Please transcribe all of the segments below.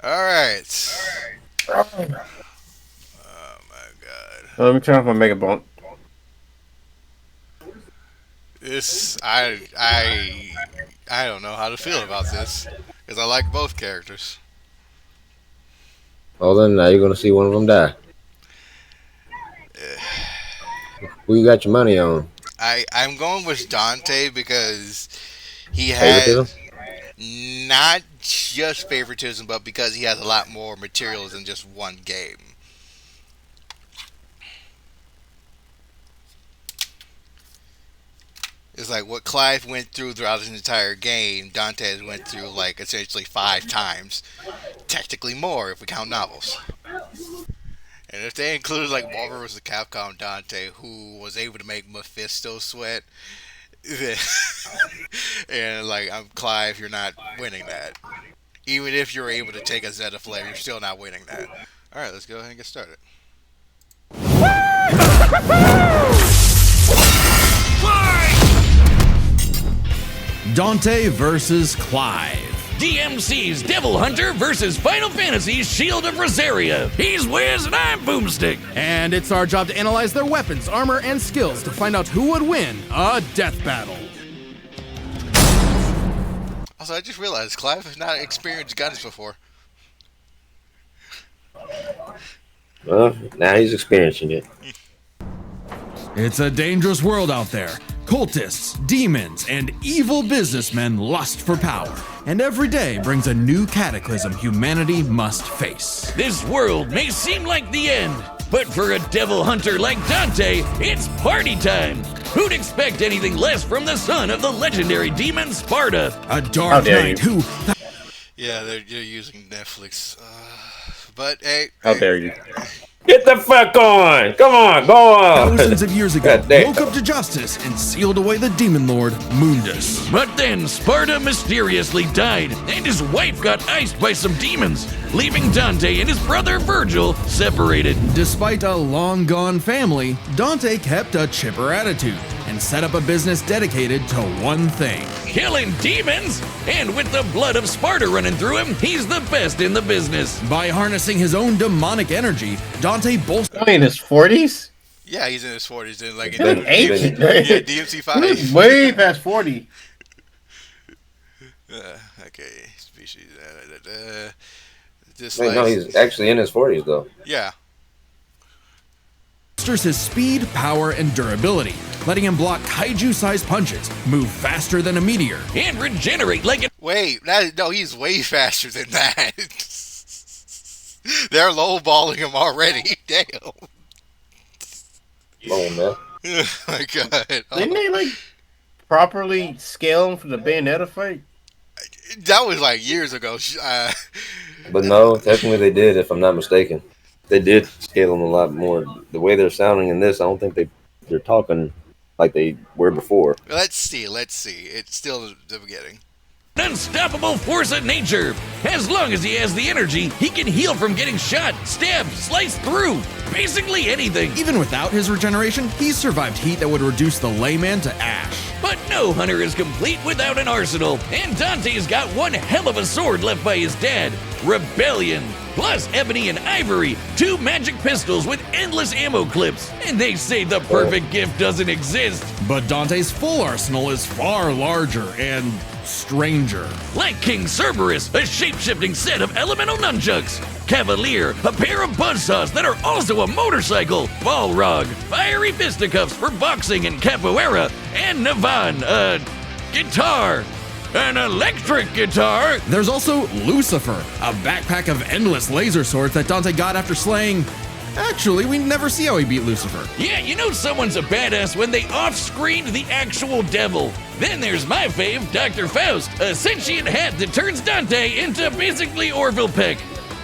All right. Oh my god. Let me turn off my mega bump. This I don't know how to feel about this because I like both characters. Well, then now you're gonna see one of them die. Who you got your money on? I'm going with Dante because he Favoritism? has not just favoritism, but because he has a lot more materials than just one game. It's like what Clive went through throughout his entire game. Dante has went through like essentially 5 times, technically more if we count novels. And if they included like Marvel vs. Capcom Dante, who was able to make Mephisto sweat, then and like I'm Clive, you're not winning that. Even if you're able to take a Zeta Flame, you're still not winning that. All right, let's go ahead and get started. Dante versus Clive. DMC's Devil Hunter versus Final Fantasy's Shield of Rosaria. He's Wiz and I'm Boomstick. And it's our job to analyze their weapons, armor, and skills to find out who would win a death battle. Also, I just realized Clive has not experienced guns before. Well, now he's experiencing it. It's a dangerous world out there. Cultists, demons, and evil businessmen lust for power. And every day brings a new cataclysm humanity must face. This world may seem like the end, but for a devil hunter like Dante, it's party time. Who'd expect anything less from the son of the legendary demon Sparta? A dark knight who... Yeah, they're using Netflix. But hey, How dare you? Get the fuck on! Come on, go on! thousands of years ago God damn. woke up to justice and sealed away the demon lord, Mundus. But then Sparta mysteriously died, and his wife got iced by some demons, leaving Dante and his brother Virgil separated. Despite a long-gone family, Dante kept a chipper attitude and set up a business dedicated to one thing. Killing demons? And with the blood of Sparta running through him, he's the best in the business. By harnessing his own demonic energy, Dante bolstered... In his 40s? yeah, he's in his 40s and like He's like ancient. yeah, DMC He's 5. way past 40. Okay, species. Just Wait, like no, he's actually in his 40s, though. yeah. his speed, power, and durability, letting him block kaiju-sized punches, move faster than a meteor, And regenerate like an... Wait, no, he's way faster than that. They're lowballing him already. Damn. Oh, man. Oh my god. Didn't they, like, properly scale him for the Bayonetta fight? That was like years ago. But no, technically they did, if I'm not mistaken. They did scale them a lot more. The way they're sounding in this, I don't think they're talking like they were before. Let's see. It's still the beginning. unstoppable force of nature. As long as he has the energy, he can heal from getting shot, stabbed, sliced through. Basically anything. Even without his regeneration, he's survived heat that would reduce the layman to ash. But no hunter is complete without an arsenal, and Dante's got one hell of a sword left by his dad, Rebellion. Plus ebony and ivory, 2 magic pistols with endless ammo clips. And they say the perfect gift doesn't exist. But Dante's full arsenal is far larger and stranger. Like King Cerberus, a shape-shifting set of elemental nunchucks. Cavalier, a pair of buzzsaws that are also a motorcycle. Balrog, fiery fisticuffs for boxing and capoeira. And Navan, a guitar. An electric guitar. There's also Lucifer, a backpack of endless laser swords that Dante got after slaying... Actually, we never see how he beat Lucifer. Yeah, you know someone's a badass when they off-screened the actual devil. Then there's my fave, Dr. Faust, a sentient hat that turns Dante into basically Orville Peck.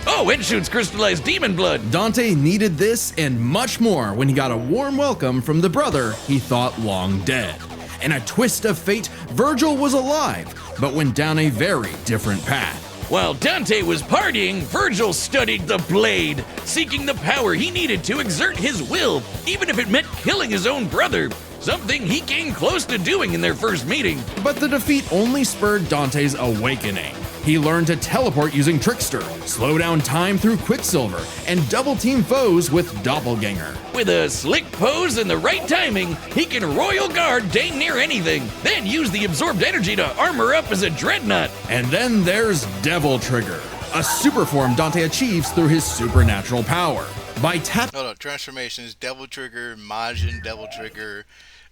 Oh, and shoots crystallized demon blood. Dante needed this and much more when he got a warm welcome from the brother he thought long dead. In a twist of fate, Virgil was alive, but went down a very different path. While Dante was partying, Virgil studied the blade, seeking the power he needed to exert his will, even if it meant killing his own brother, something he came close to doing in their first meeting. But the defeat only spurred Dante's awakening. He learned to teleport using Trickster, slow down time through Quicksilver, and double team foes with Doppelganger. With a slick pose and the right timing, he can royal guard dang near anything, then use the absorbed energy to armor up as a dreadnought. And then there's Devil Trigger, a super form Dante achieves through his supernatural power. By tapping Hold on, transformations, Devil Trigger, Majin Devil Trigger,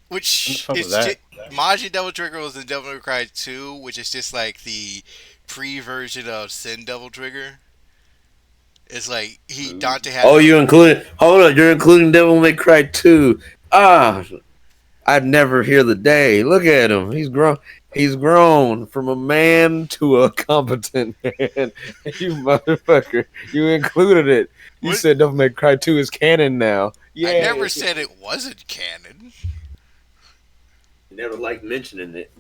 which What the is fuck was Majin Devil Trigger was in Devil May Cry 2, which is just like the pre-version of Sin Devil Trigger. It's like Dante had. Oh, you're including Devil May Cry 2. I'd never hear the day. Look at him. He's grown from a man to a competent man. You motherfucker. You included it. You What? said Devil May Cry 2 is canon now. Yeah. I never said it wasn't canon. You never liked mentioning it.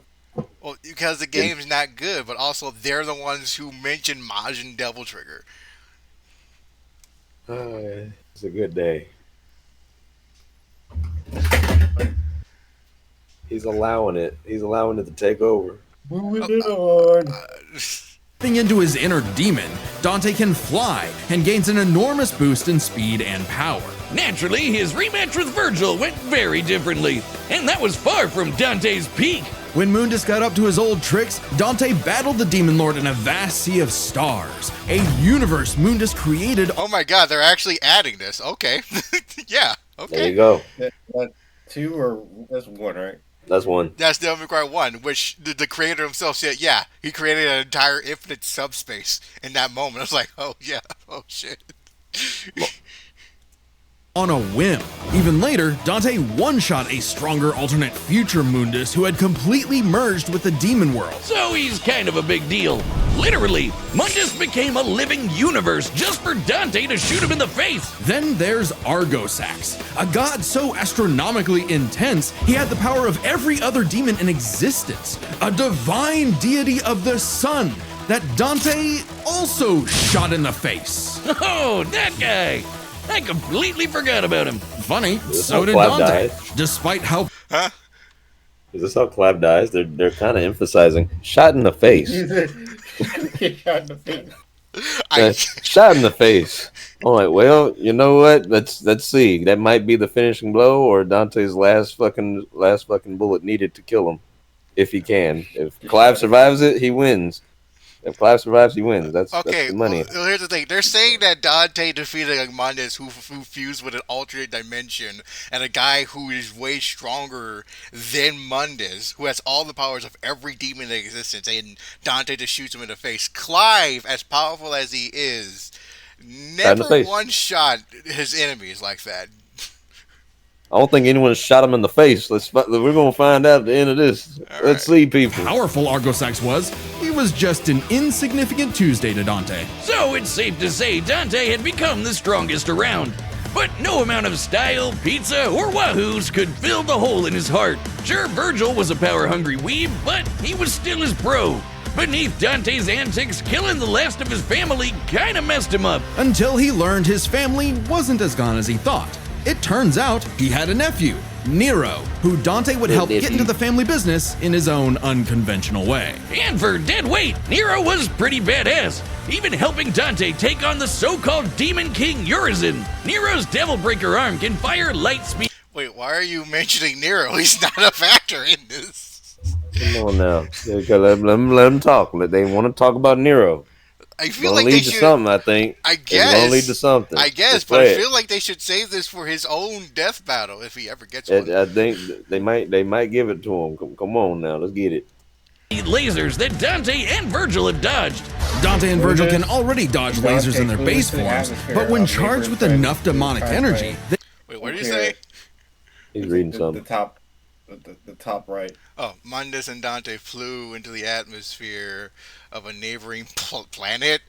Well, because the game's not good, but also they're the ones who mentioned Majin Devil Trigger. It's a good day. He's allowing it. He's allowing it to take over. Moving it on. into his inner demon, Dante can fly and gains an enormous boost in speed and power. Naturally, his rematch with Virgil went very differently, and that was far from Dante's peak. When Mundus got up to his old tricks, Dante battled the Demon Lord in a vast sea of stars, a universe Mundus created. Oh my god, they're actually adding this. Okay. Yeah, okay. There you go. That two or that's one, right? That's one. That's Devil May Cry 1, which the creator himself said, yeah, he created an entire infinite subspace in that moment. I was like, oh yeah, oh shit. On a whim. Even later, Dante one-shot a stronger alternate future Mundus who had completely merged with the demon world. So he's kind of a big deal. Literally, Mundus became a living universe just for Dante to shoot him in the face. Then there's Argosax, a god so astronomically intense he had the power of every other demon in existence, a divine deity of the sun that Dante also shot in the face. Oh, that guy. I completely forgot about him. Funny, This so how did Clive Dante. dies? Despite how Huh? Is this how Clive dies? They're kind of emphasizing shot in the face. Get shot in the face. Shot in the face. I'm like, well, you know what? Let's see. That might be the finishing blow, or Dante's last fucking bullet needed to kill him, if he can. If Clive survives it, he wins. If Clive survives, he wins. That's Okay, the money. well, here's the thing. They're saying that Dante defeated a Mundus who fused with an alternate dimension, and a guy who is way stronger than Mundus, who has all the powers of every demon in existence, and Dante just shoots him in the face. Clive, as powerful as he is, never face. one-shot his enemies like that. I don't think anyone shot him in the face. We're gonna find out at the end of this. Let's see, people. powerful Argosax was, he was just an insignificant Tuesday to Dante. So it's safe to say Dante had become the strongest around. But no amount of style, pizza, or wahoos could fill the hole in his heart. Sure, Virgil was a power-hungry weeb, but he was still his bro. Beneath Dante's antics, killing the last of his family kinda messed him up. Until he learned his family wasn't as gone as he thought. It turns out he had a nephew, Nero, who Dante would help get into the family business in his own unconventional way. And for dead weight, Nero was pretty badass, even helping Dante take on the so-called Demon King Urizen. Nero's Devil Breaker arm can fire light speed. Wait, why are you mentioning Nero? He's not a factor in this. Come on now. Let them talk. They want to talk about Nero. I It's feel gonna like they lead to should. something, I think. I It's gonna lead guess. to something. I guess, Just but I play it. feel like they should save this for his own death battle if he ever gets one. I think they might give it to him. Come on now, let's get it. lasers that Dante and Virgil have dodged. Dante and Virgil can already dodge lasers in their base forms, but when charged with enough demonic energy, they Wait, what did you say? He's reading The something. top, the top right. Oh, Mundus and Dante flew into the atmosphere of a neighboring planet,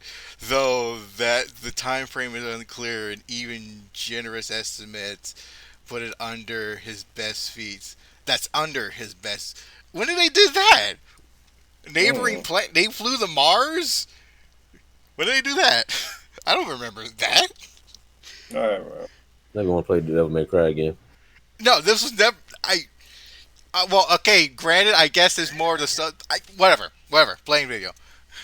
though that the time frame is unclear, and even generous estimates put it under his best feats. That's under his best. When did they do that? Neighboring planet? They flew to Mars? When did they do that? I don't remember that. All right, bro. They're gonna play the Devil May Cry again. No, this was never. Well, okay. Granted, I guess there's more to stuff. Whatever. Playing video.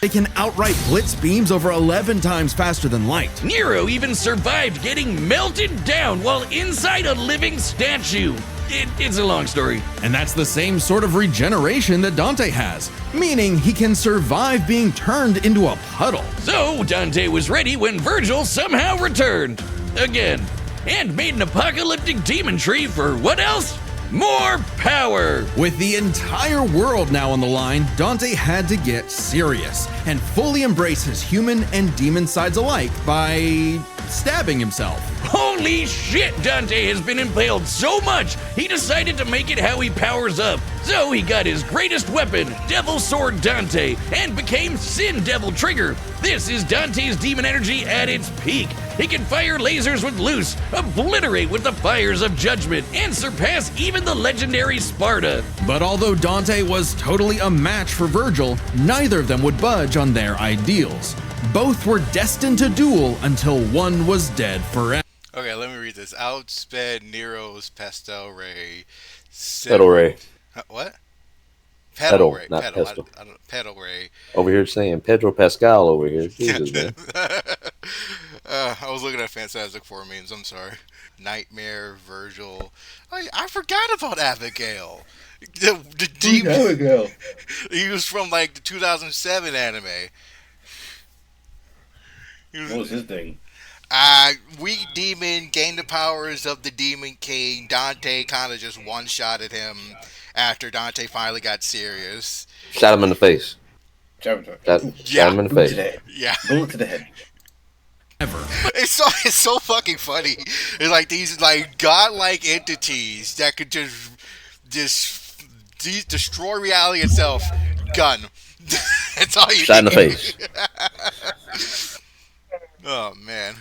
They can outright blitz beams over 11 times faster than light. Nero even survived getting melted down while inside a living statue. It's a long story. And that's the same sort of regeneration that Dante has, meaning he can survive being turned into a puddle. So Dante was ready when Virgil somehow returned. Again. And made an apocalyptic demon tree for what else? More power! With the entire world now on the line, Dante had to get serious and fully embrace his human and demon sides alike by stabbing himself. Holy shit, Dante has been impaled so much, he decided to make it how he powers up. So he got his greatest weapon, Devil Sword Dante, and became Sin Devil Trigger. This is Dante's demon energy at its peak. He can fire lasers with Luce, obliterate with the fires of Judgment, and surpass even the legendary Sparta. But although Dante was totally a match for Virgil, neither of them would budge on their ideals. Both were destined to duel until one was dead forever. Okay, let me read this. Outsped Nero's Pastel Ray. Pedal Ray. What? Pedal, Ray. not Pedal. pestle. I don't, Pedal Ray. Over here saying Pedro Pascal over here. Jesus, man. I was looking at Fantastic Four memes. I'm sorry. Nightmare, Virgil. I forgot about Abigail. The demon. Abigail. He was from like the 2007 anime. What was his thing? Weak demon, gained the powers of the Demon King. Dante kind of just one-shotted him after Dante finally got serious. Shot him in the face. Shot him in the Bullet to face. the head. Yeah. Bullet to the head. It's so fucking funny. It's like these like godlike entities that could just destroy reality itself. Gun. That's all you Shot in the need. face. Oh man.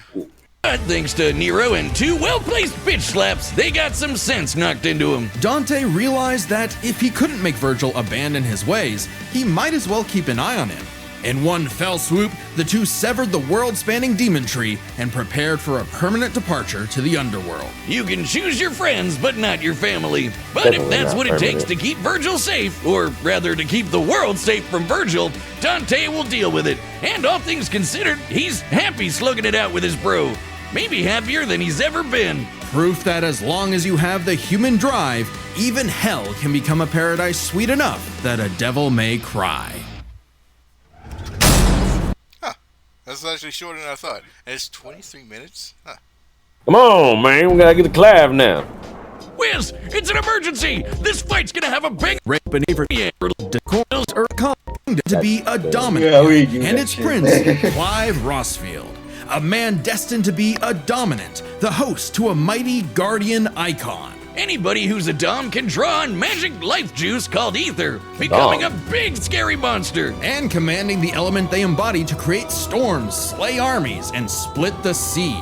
But thanks to Nero and two well-placed bitch slaps, they got some sense knocked into him. Dante realized that if he couldn't make Virgil abandon his ways, he might as well keep an eye on him. In one fell swoop, the two severed the world-spanning demon tree and prepared for a permanent departure to the underworld. You can choose your friends, but not your family. But Definitely if that's not what it takes permanent. to keep Virgil safe, or rather to keep the world safe from Virgil, Dante will deal with it. And all things considered, he's happy slugging it out with his bro. Maybe happier than he's ever been. Proof that as long as you have the human drive, even hell can become a paradise sweet enough that a devil may cry. That's actually shorter than I thought. And it's 23 minutes? Huh. Come on, man. We gotta get to Clive now. Whiz, it's an emergency! This fight's gonna have a big Rape beneath yeah. to be a dominant, Yeah, we do and that its shit. prince, Clive Rossfield. A man destined to be a dominant, the host to a mighty guardian icon. Anybody who's a dom can draw on magic life juice called ether, becoming Dom. a big scary monster. And commanding the element they embody to create storms, slay armies, and split the sea.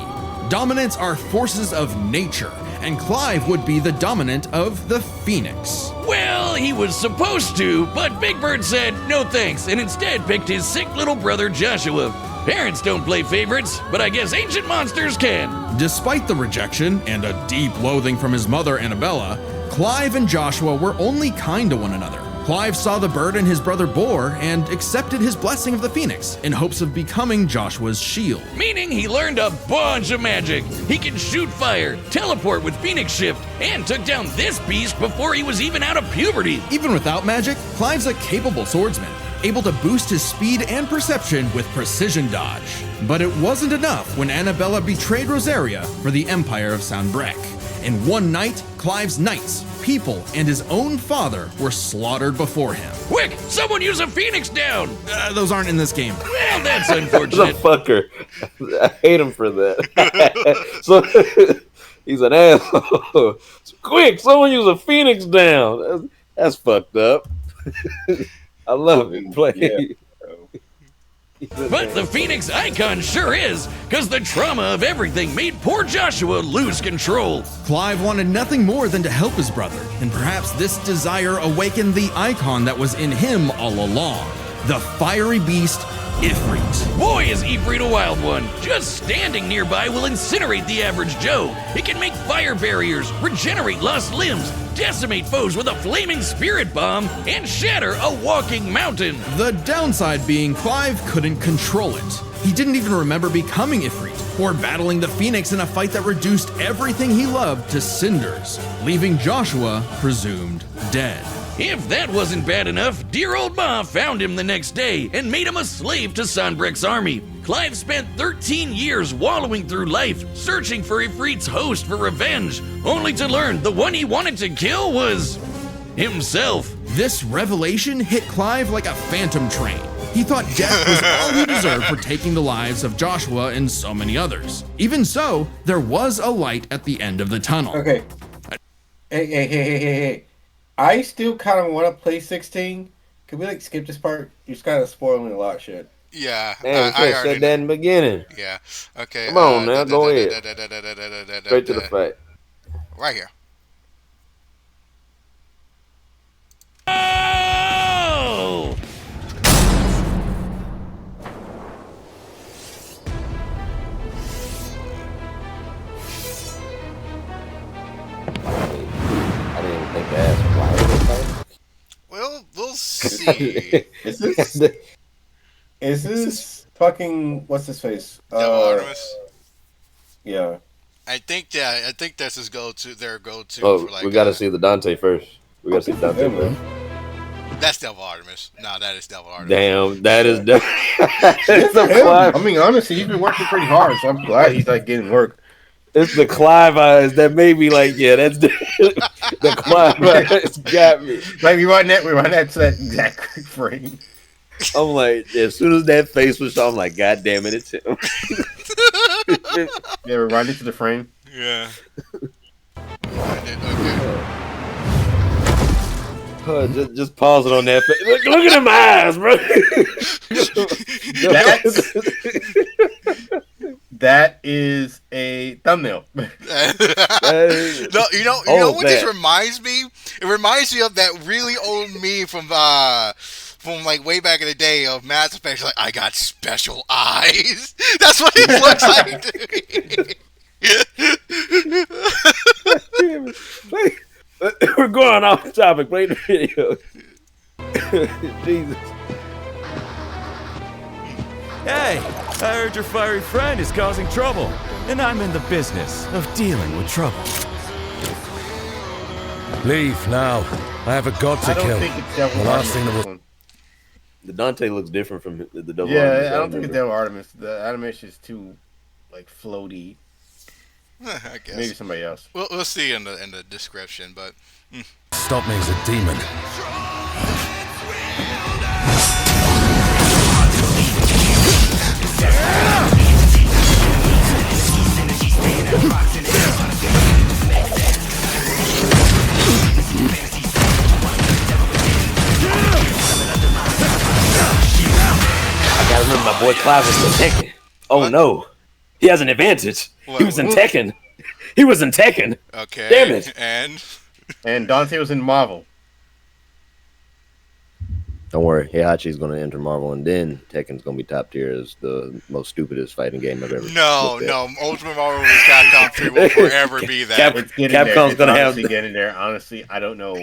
Dominants are forces of nature, and Clive would be the dominant of the Phoenix. Well, he was supposed to, but Big Bird said no thanks and instead picked his sick little brother Joshua. Parents don't play favorites, but I guess ancient monsters can. Despite the rejection and a deep loathing from his mother Annabella, Clive and Joshua were only kind to one another. Clive saw the bird in his brother Boar and accepted his blessing of the Phoenix in hopes of becoming Joshua's shield. Meaning he learned a bunch of magic. He can shoot fire, teleport with Phoenix Shift, and took down this beast before he was even out of puberty. Even without magic, Clive's a capable swordsman, able to boost his speed and perception with precision dodge. But it wasn't enough when Annabella betrayed Rosaria for the Empire of Sanbreque. In one night, Clive's knights, people, and his own father were slaughtered before him. Quick, someone use a Phoenix down! Those aren't in this game. Well, that's He's a unfortunate. fucker. I hate him for that. So he's an asshole. Quick, someone use a Phoenix down. That's fucked up. I love it. Play. Yeah. But the Phoenix icon sure is, because the trauma of everything made poor Joshua lose control. Clive wanted nothing more than to help his brother, and perhaps this desire awakened the icon that was in him all along. The fiery beast, Ifrit. Boy, is Ifrit a wild one. Just standing nearby will incinerate the average Joe. It can make fire barriers, regenerate lost limbs, decimate foes with a flaming spirit bomb, and shatter a walking mountain. The downside being Clive couldn't control it. He didn't even remember becoming Ifrit or battling the Phoenix in a fight that reduced everything he loved to cinders, leaving Joshua presumed dead. If that wasn't bad enough, dear old Ma found him the next day and made him a slave to Sanbreque's army. Clive spent 13 years wallowing through life, searching for Ifrit's host for revenge, only to learn the one he wanted to kill was himself. This revelation hit Clive like a phantom train. He thought death was all he deserved for taking the lives of Joshua and so many others. Even so, there was a light at the end of the tunnel. Okay. Hey. I still kind of want to play 16. Can we like skip this part? You're just kind of spoiling a lot of shit. Yeah, Man, I said that in the beginning. Yeah. Okay. Come on now, go ahead. Straight to the fight. Right here. Oh! I didn't even think to ask why it was fighting. Well, we'll see. Is this fucking what's his face? Devil Artemis. Yeah. I think that's his go-to. Their go-to. Oh, for like, we got to see the Dante first. We got to see Dante first. That's Devil Artemis. No, that is Devil Artemis. Damn, that is It's the Clive. I mean, honestly, he's been working pretty hard, so I'm glad he's like getting work. It's the Clive eyes that made me like, yeah, that's the Clive eyes got me. Like we run that to that exact frame. I'm like, as soon as that face was shown, I'm like, God damn it, it's him. Yeah, we're right into the frame. Yeah. Okay. Just pause it on that face. Look at them eyes, bro. That is a thumbnail. No, you know what this reminds me? It reminds me of that really old meme from like way back in the day of Mass Effect. Like, I got special eyes. That's what it looks like to me. We're going off topic. Play the video. Jesus. Hey, I heard your fiery friend is causing trouble, and I'm in the business of dealing with trouble. Leave now. I have a god to I don't kill. think it's Devil The last thing Artemis. that will... The Dante looks different from the double. Yeah, Artemis, I don't think it's remember. Devil Artemis. The animation is too like floaty. I guess. Maybe somebody else. We'll see in the description, but Stop me as a demon. I gotta remember my boy Clive was in Tekken. Oh What? no, he has an advantage. What? He was in Tekken. He was in Tekken. okay. Damn it. And Dante was in Marvel. Don't worry, Heihachi's gonna enter Marvel, and then Tekken's gonna be top tier as the most stupidest fighting game I've ever. No, looked at. Ultimate Marvel vs. Capcom 3 will forever be that. It's getting Capcom's there. It's gonna have honestly getting there. Honestly, I don't know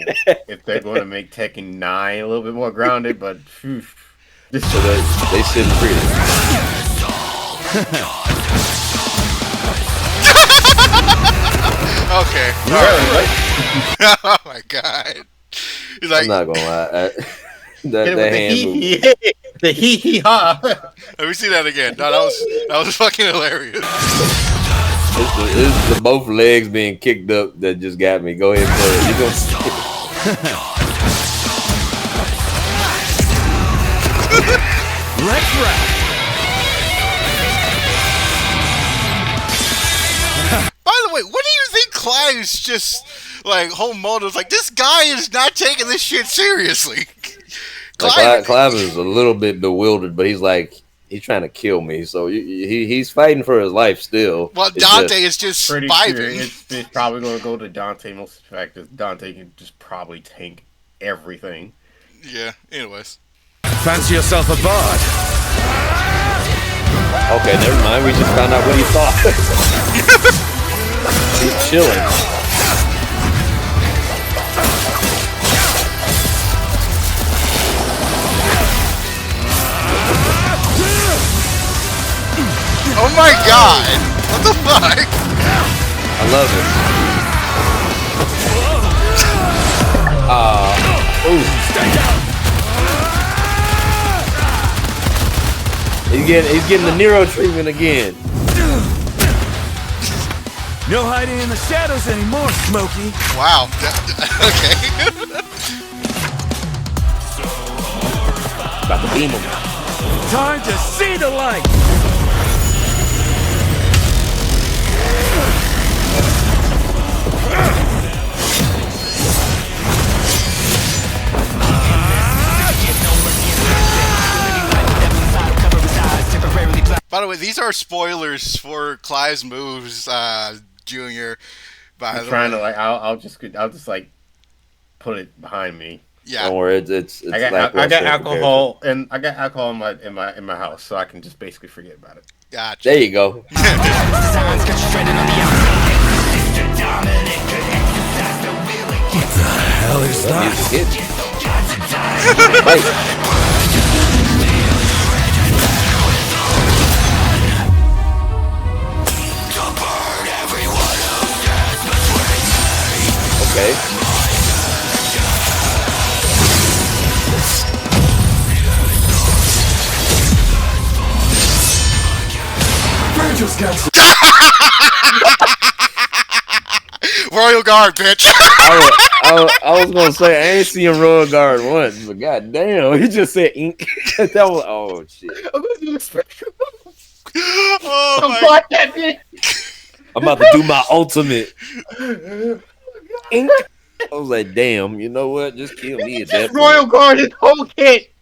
if they're going to make Tekken 9 a little bit more grounded, but phew. So they sitting pretty. Okay. All right. Oh my god. He's like, I'm not gonna lie. That Hit it with hand move. the hee ha. let me see that again. No, that was fucking hilarious. It's the both legs being kicked up that just got me. Go ahead and play it. You gonna Let's rock. By the way, what do you think Clive's just like whole motives? Like, this guy is not taking this shit seriously. Clive is a little bit bewildered, but he's like, he's trying to kill me. So he's fighting for his life still. Well, It's Dante is just Pretty sure vibing. it's probably going to go to Dante. Most of the fact is Dante can just probably tank everything. Yeah. Anyways. Fancy yourself a bard? Okay, never mind. We just found out what he thought. He's chilling. Oh my god! What the fuck? I love it. Ooh. He's getting the Nero treatment again. No hiding in the shadows anymore, Smokey. Wow. Okay. About to beam him. Time to see the light. By the way, these are spoilers for Clive's moves, Junior. By I'm the trying way. to like. I'll just like put it behind me. Yeah. Don't worry, it's I got alcohol and I got alcohol in my house, so I can just basically forget about it. Gotcha. There you go. Hell is that? Wait. Okay. Virgil's got some. Royal Guard, bitch. I was gonna say I ain't seen Royal Guard once, but goddamn, he just said ink. That was oh shit. I'm gonna do a special. Oh my. I'm about to do my ultimate. Ink. I was like, damn, you know what? Just kill me at that Royal point. Guard is whole kit.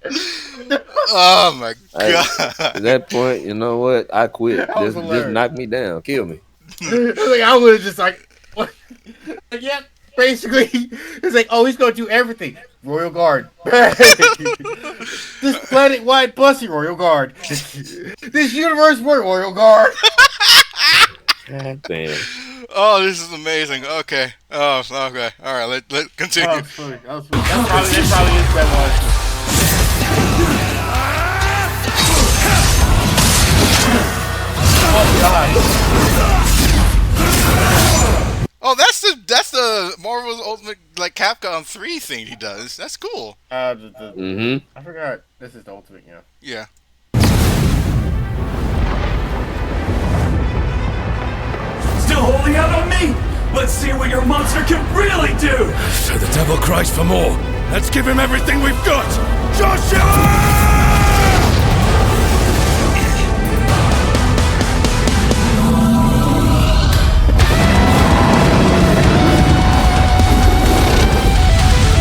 Oh my god. At that point, you know what? I quit. That was Just hilarious. knock me down. Kill me. Like I would have just like, what? Like, yeah. Basically, it's like, oh, he's gonna do everything. Royal Guard. This planet-wide pussy, Royal Guard. This universe-wide Royal Guard. God damn. Oh, this is amazing. Okay. Oh, okay. All right. Let continue. That was funny. That's probably is that was. Oh God. Oh, that's the Marvel's Ultimate like Capcom 3 thing he does. That's cool. Mm-hmm. I forgot. This is the ultimate, yeah. Yeah. Still holding out on me? Let's see what your monster can really do! So the devil cries for more. Let's give him everything we've got. Joshua!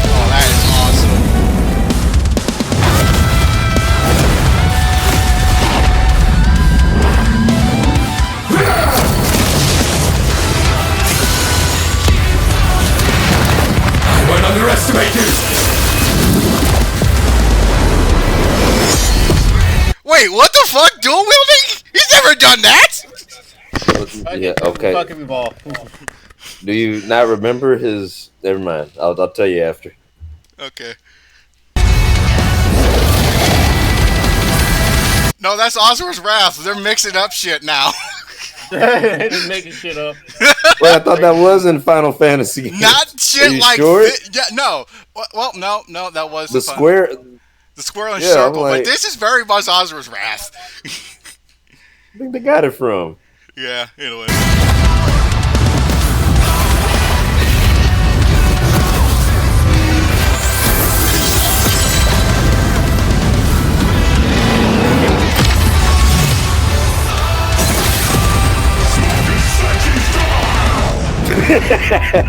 Oh, that is awesome. I won't underestimate you! Wait, what the fuck? Dual wielding? He's never done that. Yeah, okay. Fucking me ball. Do you not remember his? Never mind. I'll tell you after. Okay. No, that's Ozra's Wrath. They're mixing up shit now. Just making shit up. Well, I thought that was in Final Fantasy. Not Are shit you like sure? yeah, no. Well, no, that was The square. the square and Yeah, I'm circle, like- but this is very much Ozra's Wrath. I think they got it from. Yeah, anyway.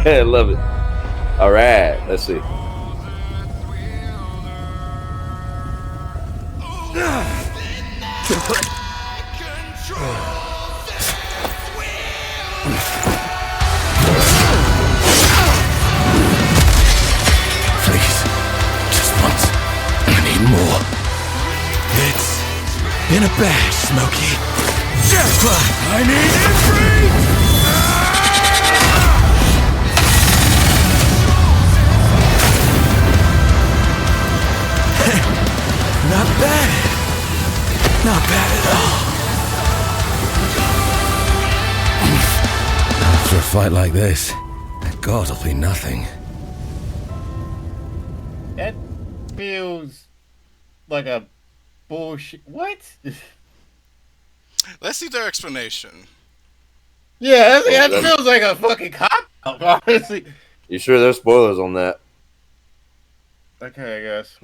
I love it. All right, let's see. Please. Just once. I need more. In a bag, Smokey. Death Climb! I need Ifrit! Not bad. Not bad at all. After a fight like this, that guard will be nothing. That feels like a bullshit. What? Let's see their explanation. Yeah, that feels like a fucking cop out, honestly. You sure there's spoilers on that? Okay, I guess.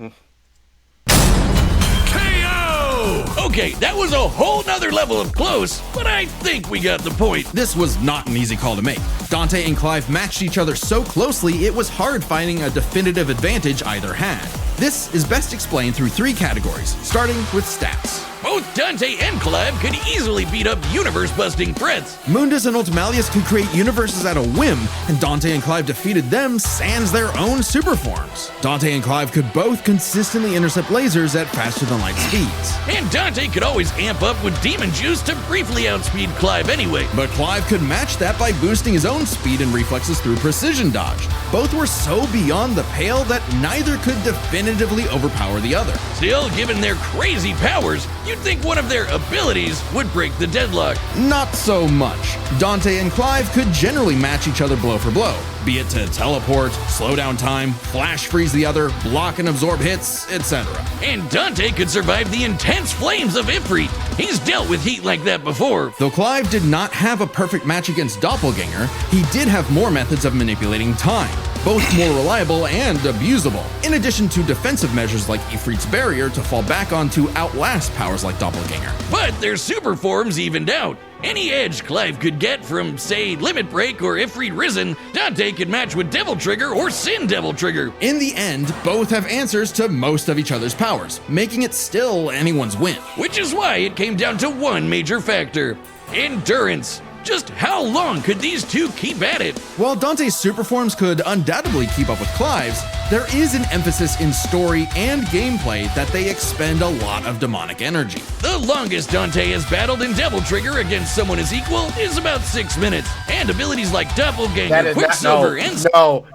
Okay, that was a whole nother level of close, but I think we got the point. This was not an easy call to make. Dante and Clive matched each other so closely it was hard finding a definitive advantage either had. This is best explained through 3 categories, starting with stats. Both Dante and Clive could easily beat up universe-busting threats. Mundus and Ultimalius could create universes at a whim, and Dante and Clive defeated them sans their own super forms. Dante and Clive could both consistently intercept lasers at faster than light speeds. And Dante could always amp up with demon juice to briefly outspeed Clive anyway. But Clive could match that by boosting his own speed and reflexes through precision dodge. Both were so beyond the pale that neither could definitively overpower the other. Still, given their crazy powers, you'd think one of their abilities would break the deadlock. Not so much. Dante and Clive could generally match each other blow for blow, be it to teleport, slow down time, flash freeze the other, block and absorb hits, etc. And Dante could survive the intense flames of Ifrit. He's dealt with heat like that before. Though Clive did not have a perfect match against Doppelganger, he did have more methods of manipulating time, both more reliable and abusable, in addition to defensive measures like Ifrit's barrier to fall back on to outlast powers like Doppelganger. But their super forms evened out. Any edge Clive could get from, say, Limit Break or Ifrit Risen, Dante could match with Devil Trigger or Sin Devil Trigger. In the end, both have answers to most of each other's powers, making it still anyone's win. Which is why it came down to one major factor: endurance. Just how long could these two keep at it? While Dante's super forms could undoubtedly keep up with Clive's, there is an emphasis in story and gameplay that they expend a lot of demonic energy. The longest Dante has battled in Devil Trigger against someone his equal is about 6 minutes, and abilities like Doppelganger, Quicksilver, and...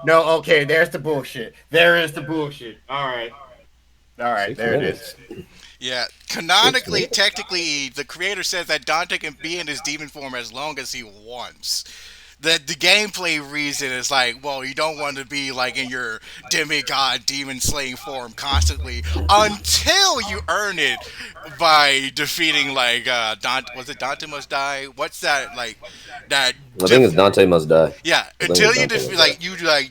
No, okay, there's the bullshit. There is the bullshit. Alright, there it is. Yeah, canonically, technically, the creator says that Dante can be in his demon form as long as he wants. The gameplay reason is like, well, you don't want to be like in your demigod demon slaying form constantly until you earn it by defeating like Dante. Was it Dante Must Die? What's that like? That I think it's Dante Must Die. Yeah, until you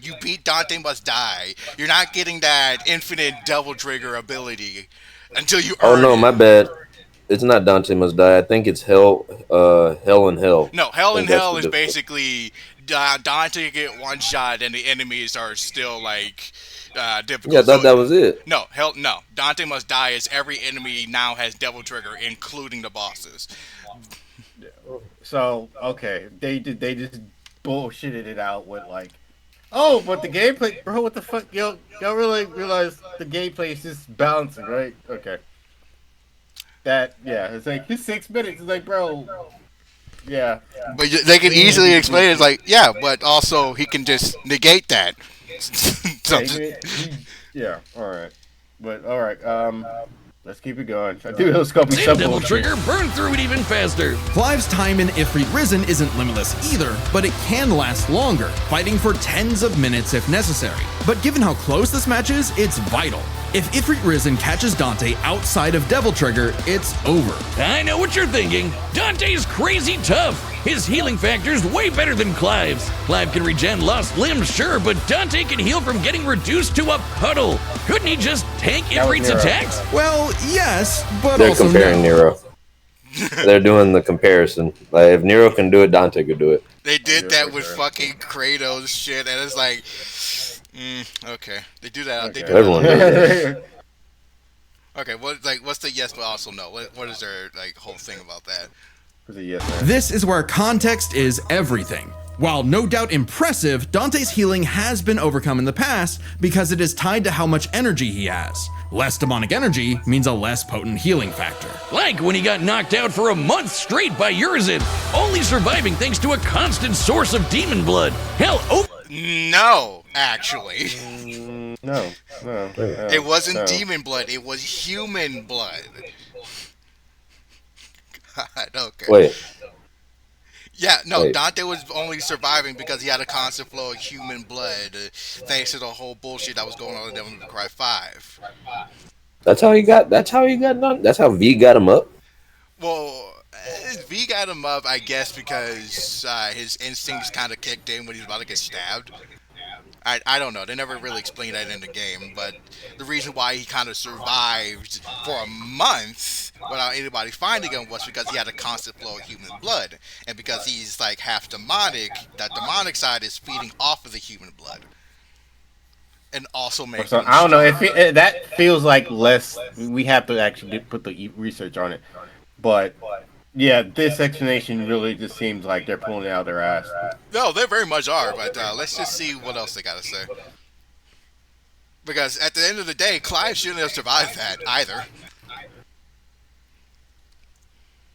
you beat Dante Must Die, you're not getting that infinite double trigger ability until you earn it. My bad. It's not Dante Must Die. I think it's Hell and Hell. No, Hell and Hell is basically Dante get one shot and the enemies are still like difficult. Yeah, I thought that was it. No, Dante Must Die is every enemy now has Devil Trigger, including the bosses. So okay, they just bullshitted it out with like, oh, but the gameplay, bro, what the fuck, y'all really realize the gameplay is just balancing, right? Okay. It's like, it's 6 minutes. It's like, bro, yeah. But they can easily explain it. It's like, yeah, but also he can just negate that. Yeah, alright. But, alright, let's keep it going. I think it's gonna be Sin some Devil bullshit. Trigger burned through it even faster. Clive's time in Ifrit Risen isn't limitless either, but it can last longer, fighting for tens of minutes if necessary. But given how close this match is, it's vital. If Ifrit Risen catches Dante outside of Devil Trigger, it's over. I know what you're thinking. Dante's crazy tough. His healing factor's way better than Clive's. Clive can regen lost limbs, sure, but Dante can heal from getting reduced to a puddle. Couldn't he just tank Ifrit's attacks? Well, yes, but They're also comparing no. Nero. They're doing the comparison. Like, if Nero can do it, Dante could do it. They did that with fucking Kratos shit, and it's like, okay. They do that. They do Everyone that. does it. Okay, what's the yes but also no? What is their like whole thing about that? Yes, sir. This is where context is everything. While no doubt impressive, Dante's healing has been overcome in the past because it is tied to how much energy he has. Less demonic energy means a less potent healing factor. Like when he got knocked out for a month straight by Urizen, only surviving thanks to a constant source of demon blood. Hell, No, actually. No. It wasn't demon blood, it was human blood. God, okay. Wait. Yeah, no, Wait. Dante was only surviving because he had a constant flow of human blood, thanks to the whole bullshit that was going on in Devil May Cry 5. That's how he got done. That's how V got him up. Well, V got him up, I guess, because his instincts kind of kicked in when he was about to get stabbed. I don't know. They never really explained that in the game, but the reason why he kind of survived for a month without anybody finding him was because he had a constant flow of human blood. And because he's like half demonic, that demonic side is feeding off of the human blood. And also making So I don't know. That feels like less. We have to actually put the research on it. But yeah, this explanation really just seems like they're pulling it out of their ass. No, they very much are, but let's just see what else they got to say. Because at the end of the day, Clive shouldn't have survived that either.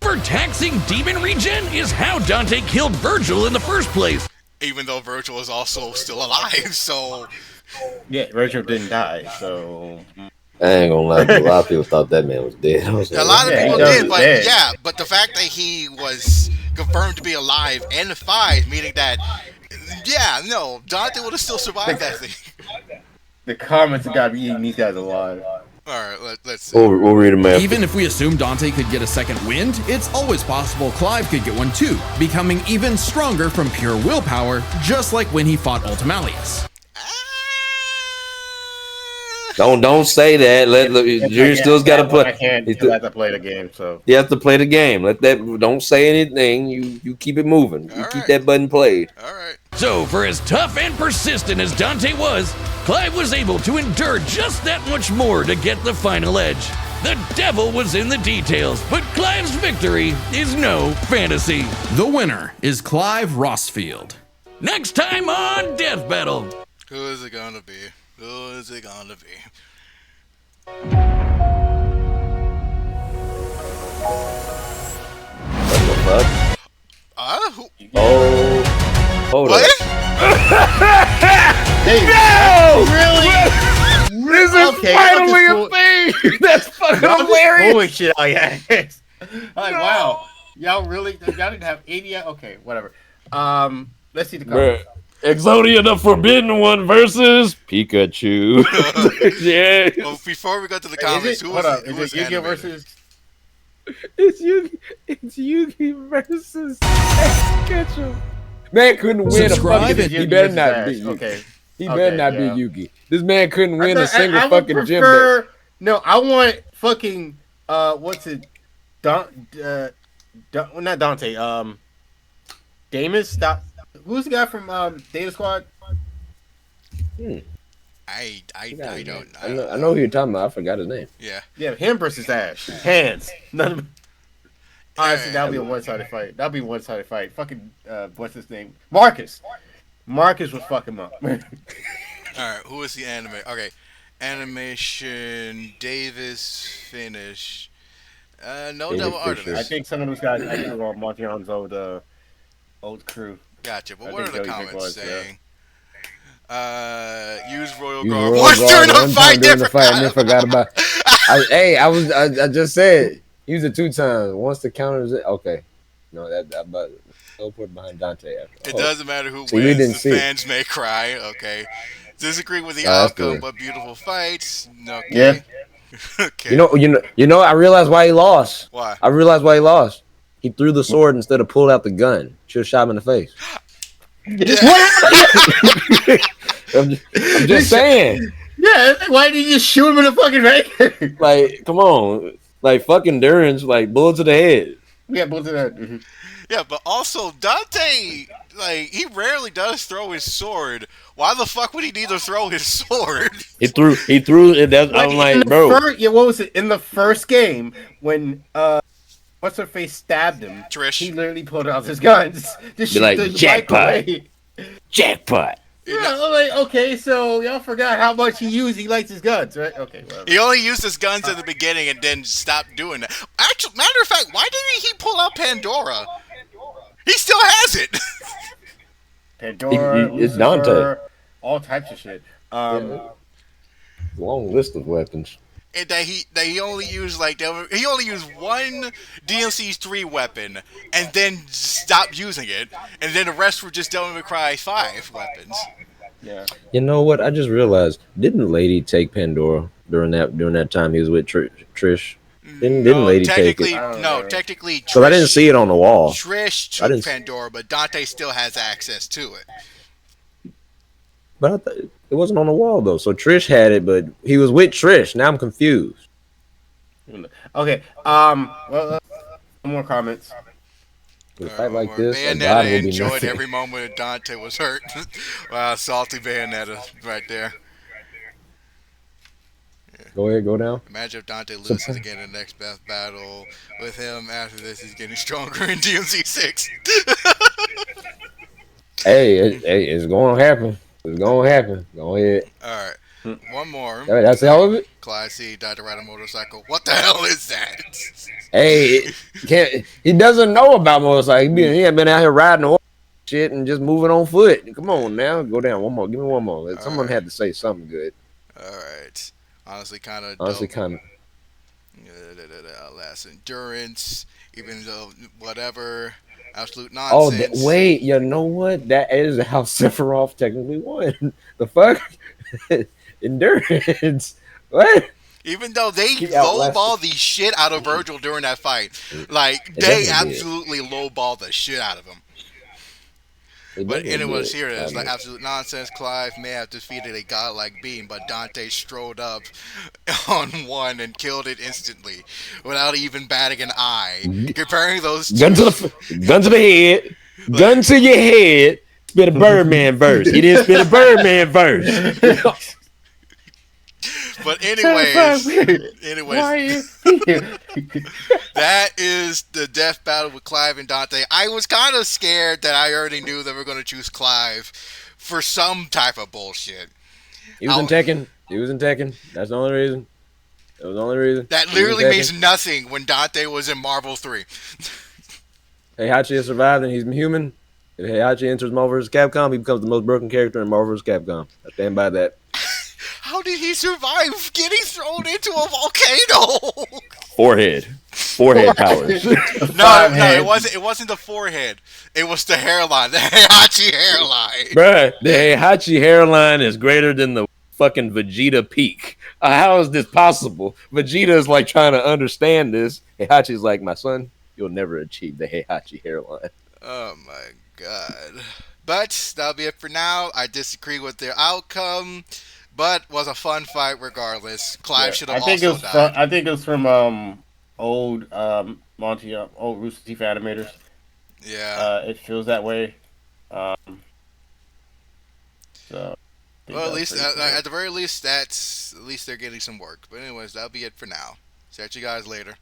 overtaxing demon regen is how Dante killed Virgil in the first place. Even though Virgil is also still alive, so... Yeah, Virgil didn't die, so... I ain't gonna lie, a lot of people thought that man was dead. I was like, A lot of Yeah, people he did, was but dead. yeah, but the fact that he was confirmed to be alive in 5, meaning that, yeah, no, Dante would have still survived that thing. The comments have got to be eating these guys alive. Alright, let's see. we'll read them after. Even if we assume Dante could get a second wind, it's always possible Clive could get one too, becoming even stronger from pure willpower, just like when he fought Ultimalius. Don't say that. Junior still's got to play. I can't. He still have to play the game, so You have to play the game. Don't say anything. You keep it moving. You keep that button played. Alright. So, for as tough and persistent as Dante was, Clive was able to endure just that much more to get the final edge. The devil was in the details, but Clive's victory is no fantasy. The winner is Clive Rossfield. Next time on Death Battle. Who is it gonna be? Who is it gonna be? What the fuck? Who? Oh, hold What? up. Hey, No! really? This is Okay, finally y'all a thing. That's fucking Y'all just hilarious. pulling shit out your ass. Like, wow, y'all didn't have 80. Okay, whatever. Let's see the comments. Exodia the Forbidden One versus Pikachu. Yeah. Well, before we go to the Is comments, it, who hold was up, it? Who is was it Yu-Gi-Oh animated? versus? It's Yugi versus Pikachu. Man couldn't win Subscribe a fucking. and He better not be Yugi. Yugi. Okay. He Okay, better not yeah. be Yugi. This man couldn't win a single I would fucking gym. prefer, no, I want fucking what's it? Not Dante. Damus. Who's the guy from Data Squad? I don't I know. know who you're talking about. I forgot his name. Yeah. Yeah, him versus Ash. Hands. None of. Honestly, that'll be a one-sided fight. That'll be a one-sided fight. Fucking what's his name? Marcus. Marcus would fuck him up. Alright, who is the anime? Okay. Animation, Davis, finish. No David double art of Fisher. I this. think some of those guys are on Montion's old crew. Gotcha, but I what are think the Joey Vick comments was, yeah. saying? Use Royal You Guard were once wrong during one the time fight, during they the fight, and then forgot. forgot about. I just said he was it 2 times. Once the counter is okay. No, but they'll put it behind Dante after. It doesn't matter who So we wins, didn't the see it. fans may cry, okay. Disagree with the Oh, that's outcome, good. but beautiful fights. Okay. Yeah. Okay. You know. I realized why he lost. Why? I realized why he lost. He threw the sword instead of pulled out the gun. Should have shot him in the face. I'm just saying. Yeah, why did you just shoot him in the fucking face? Like, come on. Like, fucking endurance. Like, bullet to the head. Yeah, both of that. Yeah, but also Dante, like, he rarely does throw his sword. Why the fuck would he need to throw his sword? He threw it. I'm like, bro. What was it in the first game when what's her face stabbed him, he Trish. literally pulled out his guns to shoot like, the "Jackpot." bike away. Jackpot. Yeah, I'm like, okay, so y'all forgot how much he likes his guns, right? Okay, whatever. He only used his guns at the beginning and then stopped doing that. Actually, matter of fact, why didn't he pull out Pandora? He still has it. Pandora, It's Lucifer, Dante. all types of shit. Long list of weapons. And that he only used he only used one DMC3 weapon and then stopped using it, and then the rest were just Devil May Cry 5 weapons. Yeah. You know what? I just realized. Didn't Lady take Pandora during that time he was with Trish? Didn't Lady take it? Technically, Because I didn't see it on the wall. Trish took Pandora, but Dante still has access to it. But I thought it wasn't on the wall though. So Trish had it, but he was with Trish. Now I'm confused. Okay. Well, more comments. With a fight like this, a God Bayonetta will be enjoyed nothing. every moment that Dante was hurt. Wow, salty Bayonetta right there. Go ahead, go down. Imagine if Dante loses again in the next Death Battle with him. After this, he's getting stronger in DMC 6. Hey, it's going to happen. It's going to happen. Go ahead. All right, one more. That's all of it. Clive C. died to ride a motorcycle. What the hell is that? Hey, he doesn't know about motorcycles. He ain't been out here riding horse shit and just moving on foot. Come on now, go down one more. Give me one more. Someone had to say something good. All right. Honestly, kind of. Last endurance, even though whatever, absolute nonsense. Oh, wait, you know what? That is how Sephiroth technically won. The fuck? Endurance. What? Even though they lowball the shit out of Virgil during that fight, like they absolutely lowball the shit out of him. But anyways, here it is. Like absolute nonsense. Clive may have defeated a godlike being, but Dante strode up on one and killed it instantly without even batting an eye. Comparing those two. Gun to the head. Gun to your head. Spit a Birdman verse. He didn't spit a Birdman verse. But anyways, that is the death battle with Clive and Dante. I was kind of scared that I already knew they were going to choose Clive for some type of bullshit. He was in Tekken. That's the only reason. That was the only reason. That literally means nothing when Dante was in Marvel 3. Heihachi has survived and he's human. If Heihachi enters Marvel vs. Capcom, he becomes the most broken character in Marvel vs. Capcom. I stand by that. How did he survive getting thrown into a volcano? Forehead powers. No, it wasn't the forehead. It was the hairline, the Heihachi hairline. Bruh, the Heihachi hairline is greater than the fucking Vegeta peak. How is this possible? Vegeta is like trying to understand this. Heihachi's like, my son, you'll never achieve the Heihachi hairline. Oh my god. But that'll be it for now. I disagree with their outcome. But was a fun fight regardless. Clive should have also died. I think it was from old old Rooster Teeth animators. Yeah. It feels that way. So. Well, at least at the very least, they're getting some work. But anyways, that'll be it for now. See you guys later.